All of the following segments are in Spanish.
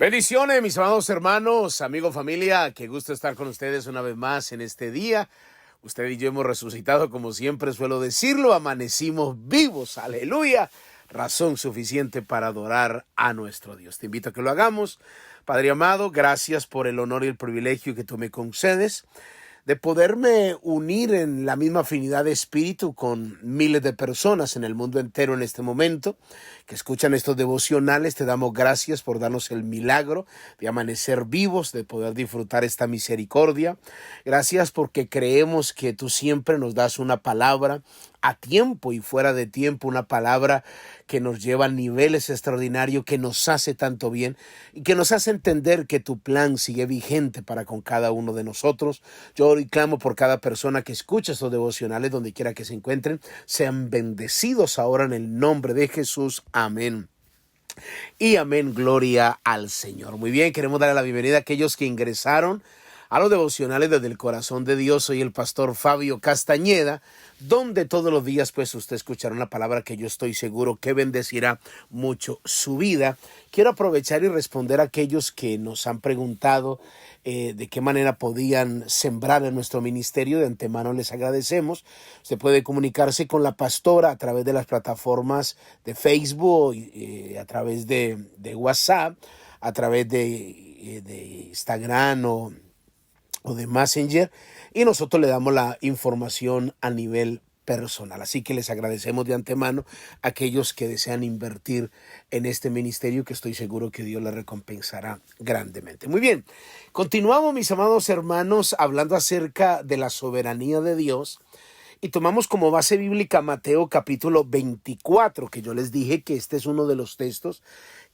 Bendiciones, mis amados hermanos, amigos, familia, qué gusto estar con ustedes una vez más en este día. Usted y yo hemos resucitado, como siempre suelo decirlo, amanecimos vivos, aleluya, razón suficiente para adorar a nuestro Dios. Te invito a que lo hagamos. Padre amado, gracias por el honor y el privilegio que tú me concedes de poderme unir en la misma afinidad de espíritu con miles de personas en el mundo entero en este momento que escuchan estos devocionales. Te damos gracias por darnos el milagro de amanecer vivos, de poder disfrutar esta misericordia. Gracias porque creemos que tú siempre nos das una palabra a tiempo y fuera de tiempo, una palabra que nos lleva a niveles extraordinarios, que nos hace tanto bien y que nos hace entender que tu plan sigue vigente para con cada uno de nosotros. Yo oro y clamo por cada persona que escucha estos devocionales, donde quiera que se encuentren, sean bendecidos ahora en el nombre de Jesús. Amén. Y amén, gloria al Señor. Muy bien, queremos darle la bienvenida a aquellos que ingresaron a los devocionales desde el corazón de Dios. Soy el pastor Fabio Castañeda, donde todos los días pues usted escuchará una palabra que yo estoy seguro que bendecirá mucho su vida. Quiero aprovechar y responder a aquellos que nos han preguntado de qué manera podían sembrar en nuestro ministerio. De antemano les agradecemos. Usted puede comunicarse con la pastora a través de las plataformas de Facebook, a través de WhatsApp, a través de Instagram o de Messenger, y nosotros le damos la información a nivel personal. Así que les agradecemos de antemano a aquellos que desean invertir en este ministerio, que estoy seguro que Dios les recompensará grandemente. Muy bien, continuamos, mis amados hermanos, hablando acerca de la soberanía de Dios. Y tomamos como base bíblica Mateo capítulo 24, que yo les dije que este es uno de los textos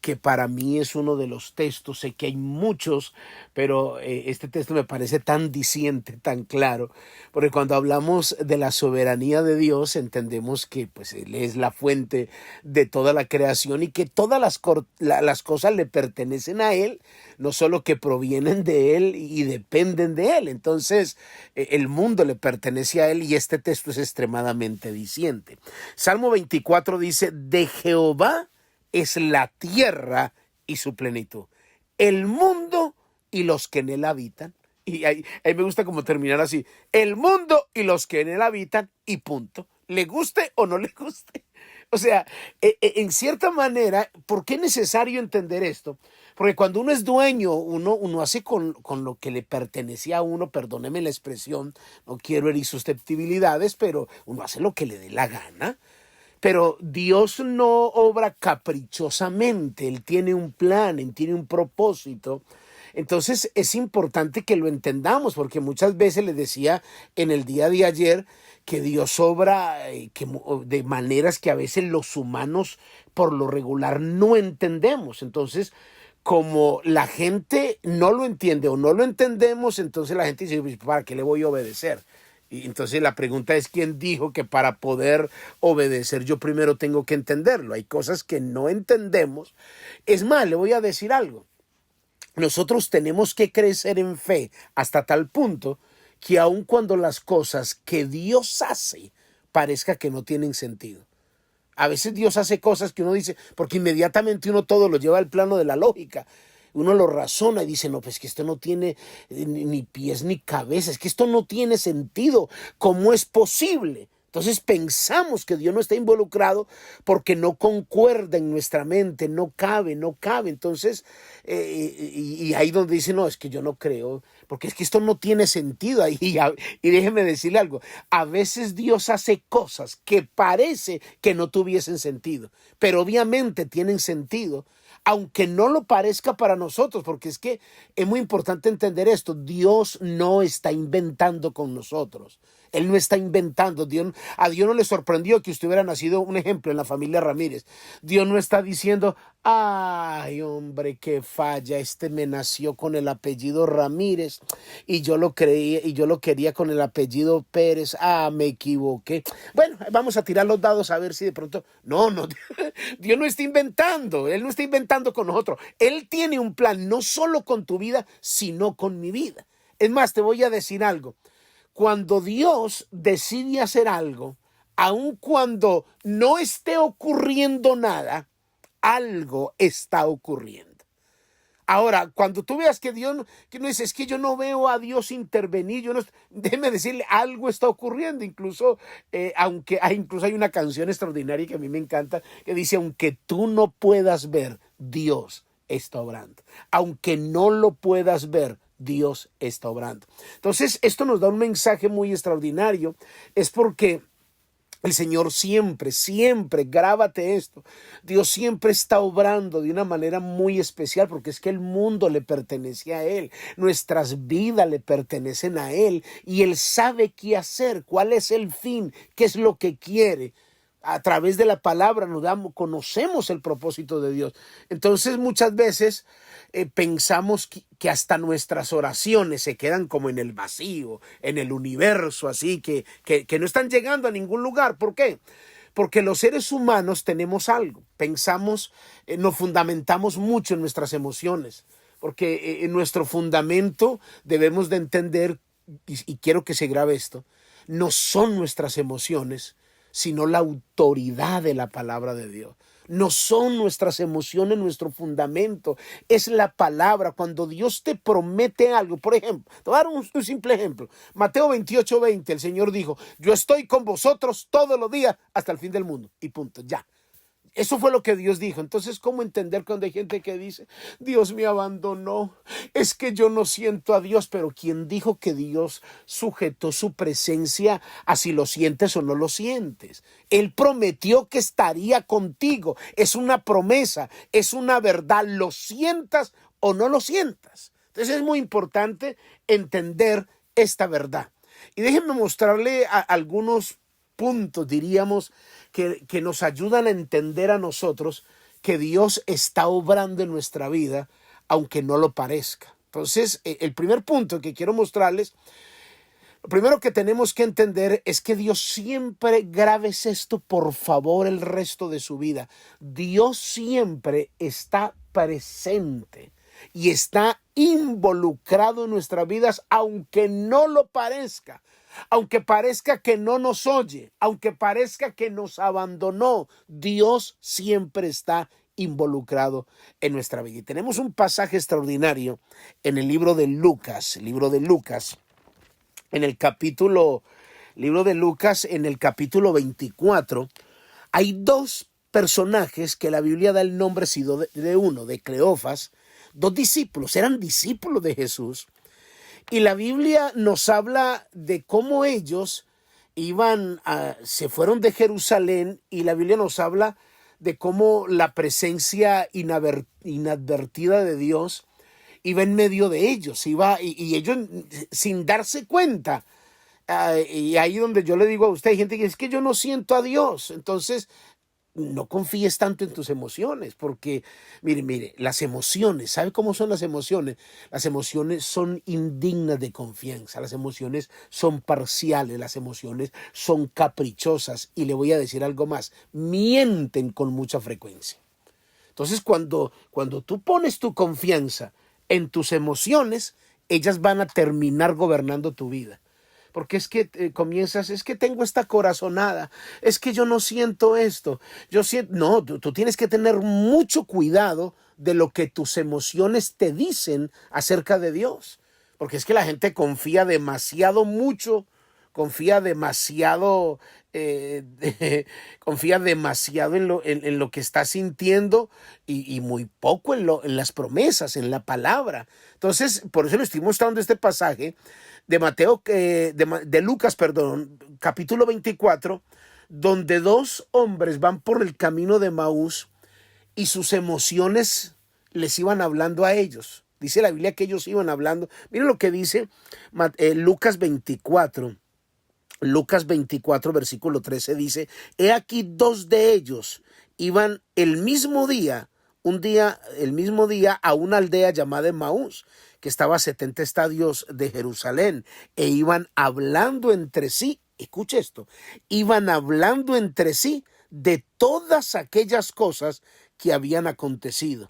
que para mí es uno de los textos. Sé que hay muchos, pero este texto me parece tan diciente, tan claro, porque cuando hablamos de la soberanía de Dios, entendemos que pues Él es la fuente de toda la creación y que todas las cosas le pertenecen a Él, no solo que provienen de Él y dependen de Él. Entonces, el mundo le pertenece a Él, y este texto es extremadamente diciente. Salmo 24 dice: de Jehová es la tierra y su plenitud, el mundo y los que en él habitan. Y ahí me gusta como terminar así: el mundo y los que en él habitan, y punto. Le guste o no le guste. O sea, en cierta manera, ¿por qué es necesario entender esto? Porque cuando uno es dueño, uno hace con lo que le pertenecía a uno, perdóneme la expresión, no quiero herir susceptibilidades, pero uno hace lo que le dé la gana. Pero Dios no obra caprichosamente. Él tiene un plan, Él tiene un propósito. Entonces es importante que lo entendamos, porque muchas veces les decía en el día de ayer que Dios obra de maneras que a veces los humanos por lo regular no entendemos. Entonces, como la gente no lo entiende o no lo entendemos, entonces la gente dice: ¿para qué le voy a obedecer? Y entonces la pregunta es: ¿quién dijo que para poder obedecer yo primero tengo que entenderlo? Hay cosas que no entendemos. Es más, le voy a decir algo. Nosotros tenemos que crecer en fe hasta tal punto que aun cuando las cosas que Dios hace parezca que no tienen sentido. A veces Dios hace cosas que uno dice, porque inmediatamente uno todo lo lleva al plano de la lógica. Uno lo razona y dice: no, pues que esto no tiene ni pies ni cabeza, es que esto no tiene sentido. ¿Cómo es posible? Entonces pensamos que Dios no está involucrado porque no concuerda en nuestra mente, no cabe. Entonces, y ahí donde dice: no, es que yo no creo, porque es que esto no tiene sentido. Y déjeme decirle algo: a veces Dios hace cosas que parece que no tuviesen sentido, pero obviamente tienen sentido, aunque no lo parezca para nosotros, porque es que es muy importante entender esto. Dios no está inventando con nosotros. Él no está inventando. A Dios no le sorprendió que usted hubiera nacido, un ejemplo, en la familia Ramírez. Dios no está diciendo: ay, hombre, qué falla, me nació con el apellido Ramírez y yo lo creía y yo lo quería con el apellido Pérez. Me equivoqué. Bueno, vamos a tirar los dados a ver si de pronto... No, Dios no está inventando. Él no está inventando con nosotros. Él tiene un plan, no solo con tu vida, sino con mi vida. Es más, te voy a decir algo. Cuando Dios decide hacer algo, aun cuando no esté ocurriendo nada, algo está ocurriendo. Ahora, cuando tú veas que Dios, que no dice, es que yo no veo a Dios intervenir, yo no, déjeme decirle, algo está ocurriendo. Incluso, incluso hay una canción extraordinaria que a mí me encanta, que dice, aunque tú no puedas ver, Dios está obrando. Aunque no lo puedas ver, Dios está obrando. Entonces, esto nos da un mensaje muy extraordinario. Es porque el Señor siempre, siempre, grábate esto, Dios siempre está obrando de una manera muy especial, porque es que el mundo le pertenece a Él, nuestras vidas le pertenecen a Él, y Él sabe qué hacer, cuál es el fin, qué es lo que quiere. A través de la palabra conocemos el propósito de Dios. Entonces muchas veces pensamos que hasta nuestras oraciones se quedan como en el vacío, en el universo, así que no están llegando a ningún lugar. ¿Por qué? Porque los seres humanos tenemos algo. Pensamos, nos fundamentamos mucho en nuestras emociones. Porque en nuestro fundamento debemos de entender, y quiero que se grabe esto, no son nuestras emociones, sino la autoridad de la palabra de Dios. No son nuestras emociones nuestro fundamento, es la palabra. Cuando Dios te promete algo, por ejemplo, te voy a dar un simple ejemplo. Mateo 28:20, el Señor dijo, yo estoy con vosotros todos los días hasta el fin del mundo. Y punto, ya. Eso fue lo que Dios dijo. Entonces, ¿cómo entender cuando hay gente que dice, Dios me abandonó? Es que yo no siento a Dios. Pero ¿quién dijo que Dios sujetó su presencia a si lo sientes o no lo sientes? Él prometió que estaría contigo. Es una promesa, es una verdad. Lo sientas o no lo sientas. Entonces es muy importante entender esta verdad. Y déjenme mostrarle algunos puntos, diríamos, que nos ayudan a entender a nosotros que Dios está obrando en nuestra vida, aunque no lo parezca. Entonces, el primer punto que quiero mostrarles, lo primero que tenemos que entender es que Dios siempre, grabes esto por favor el resto de su vida, Dios siempre está presente y está involucrado en nuestras vidas, aunque no lo parezca. Aunque parezca que no nos oye, aunque parezca que nos abandonó, Dios siempre está involucrado en nuestra vida. Y tenemos un pasaje extraordinario en el libro de Lucas, en el capítulo 24. Hay dos personajes que la Biblia da el nombre de uno, de Cleofas, dos discípulos, eran discípulos de Jesús. Y la Biblia nos habla de cómo ellos se fueron de Jerusalén, y la Biblia nos habla de cómo la presencia inadvertida de Dios iba en medio de ellos, y ellos sin darse cuenta. Y ahí donde yo le digo a usted, hay gente que dice, es que yo no siento a Dios. Entonces, no confíes tanto en tus emociones, porque mire, las emociones, ¿sabe cómo son las emociones? Las emociones son indignas de confianza, las emociones son parciales, las emociones son caprichosas, y le voy a decir algo más, mienten con mucha frecuencia. Entonces, cuando tú pones tu confianza en tus emociones, ellas van a terminar gobernando tu vida. Porque es que comienzas, es que tengo esta corazonada, es que yo no siento esto, no, tú tienes que tener mucho cuidado de lo que tus emociones te dicen acerca de Dios, porque es que la gente confía demasiado mucho, confía demasiado en lo que está sintiendo, y muy poco en las promesas, en la palabra. Entonces, por eso le estoy mostrando este pasaje de Lucas, capítulo 24, donde dos hombres van por el camino de Emaús y sus emociones les iban hablando a ellos. Dice la Biblia que ellos iban hablando. Miren lo que dice Lucas 24. Lucas 24, versículo 13 dice, he aquí dos de ellos iban el mismo día a una aldea llamada Emaús, que estaba a 70 estadios de Jerusalén, e iban hablando entre sí, escuche esto, iban hablando entre sí de todas aquellas cosas que habían acontecido.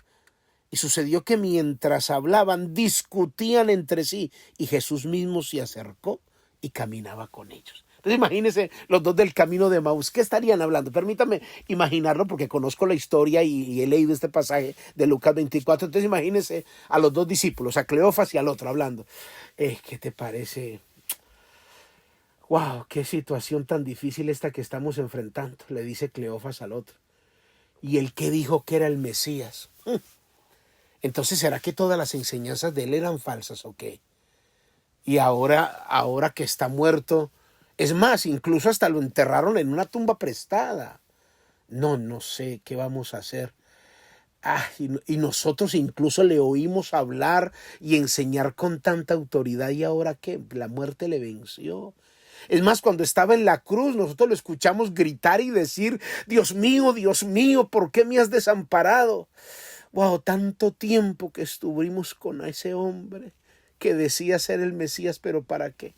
Y sucedió que mientras hablaban, discutían entre sí, y Jesús mismo se acercó y caminaba con ellos. Entonces imagínense los dos del camino de Emaús, ¿qué estarían hablando? Permítame imaginarlo porque conozco la historia y he leído este pasaje de Lucas 24. Entonces imagínense a los dos discípulos, a Cleofas y al otro hablando. ¿Qué te parece? ¡Wow! ¡Qué situación tan difícil esta que estamos enfrentando! Le dice Cleofas al otro. ¿Y el que dijo que era el Mesías? Entonces, ¿será que todas las enseñanzas de él eran falsas o qué? Y ahora que está muerto, es más, incluso hasta lo enterraron en una tumba prestada. No sé qué vamos a hacer. Y nosotros incluso le oímos hablar y enseñar con tanta autoridad, y ahora qué, la muerte le venció. Es más, cuando estaba en la cruz, nosotros lo escuchamos gritar y decir: Dios mío, ¿por qué me has desamparado? Wow, tanto tiempo que estuvimos con ese hombre que decía ser el Mesías, pero ¿para qué?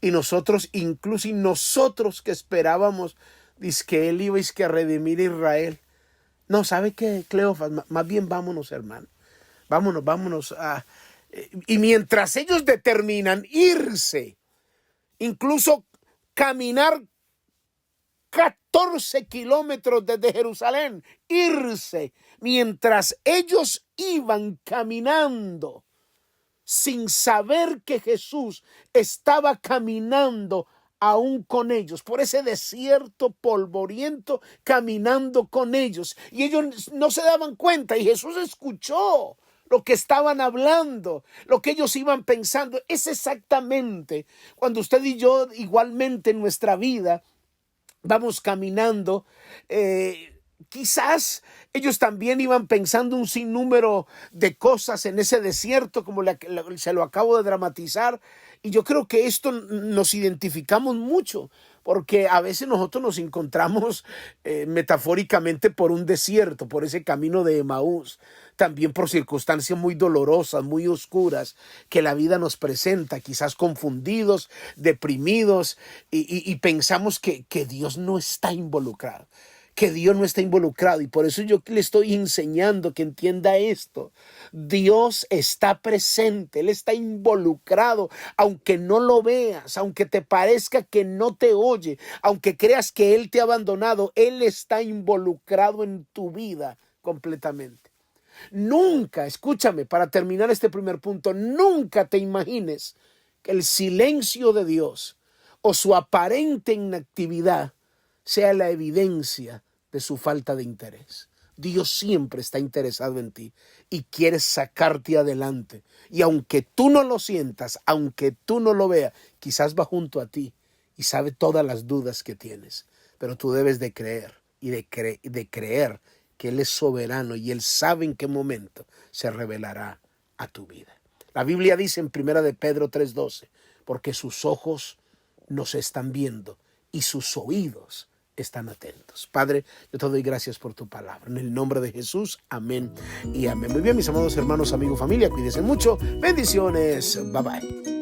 Y nosotros, incluso nosotros que esperábamos, dice que él iba a redimir a Israel. No, ¿sabe qué, Cleofas? Más bien vámonos, hermano. Vámonos. Y mientras ellos determinan irse, incluso caminar 14 kilómetros desde Jerusalén, irse, mientras ellos iban caminando, sin saber que Jesús estaba caminando aún con ellos, por ese desierto polvoriento, caminando con ellos, y ellos no se daban cuenta, y Jesús escuchó lo que estaban hablando, lo que ellos iban pensando. Es exactamente cuando usted y yo igualmente en nuestra vida vamos caminando, quizás ellos también iban pensando un sinnúmero de cosas en ese desierto, como se lo acabo de dramatizar, y yo creo que esto nos identificamos mucho, porque a veces nosotros nos encontramos metafóricamente por un desierto, por ese camino de Emaús, también por circunstancias muy dolorosas, muy oscuras, que la vida nos presenta, quizás confundidos, deprimidos, y pensamos que Dios no está involucrado. Que Dios no está involucrado, y por eso yo le estoy enseñando que entienda esto. Dios está presente, Él está involucrado, aunque no lo veas, aunque te parezca que no te oye, aunque creas que Él te ha abandonado, Él está involucrado en tu vida completamente. Nunca, escúchame, para terminar este primer punto, nunca te imagines que el silencio de Dios o su aparente inactividad sea la evidencia de su falta de interés. Dios siempre está interesado en ti y quiere sacarte adelante. Y aunque tú no lo sientas, aunque tú no lo veas, quizás va junto a ti y sabe todas las dudas que tienes. Pero tú debes de creer y de creer que Él es soberano y Él sabe en qué momento se revelará a tu vida. La Biblia dice en 1 de Pedro 3:12, porque sus ojos nos están viendo y sus oídos están atentos. Padre, yo te doy gracias por tu palabra. En el nombre de Jesús, amén y amén. Muy bien, mis amados hermanos, amigos, familia, cuídense mucho. Bendiciones. Bye bye.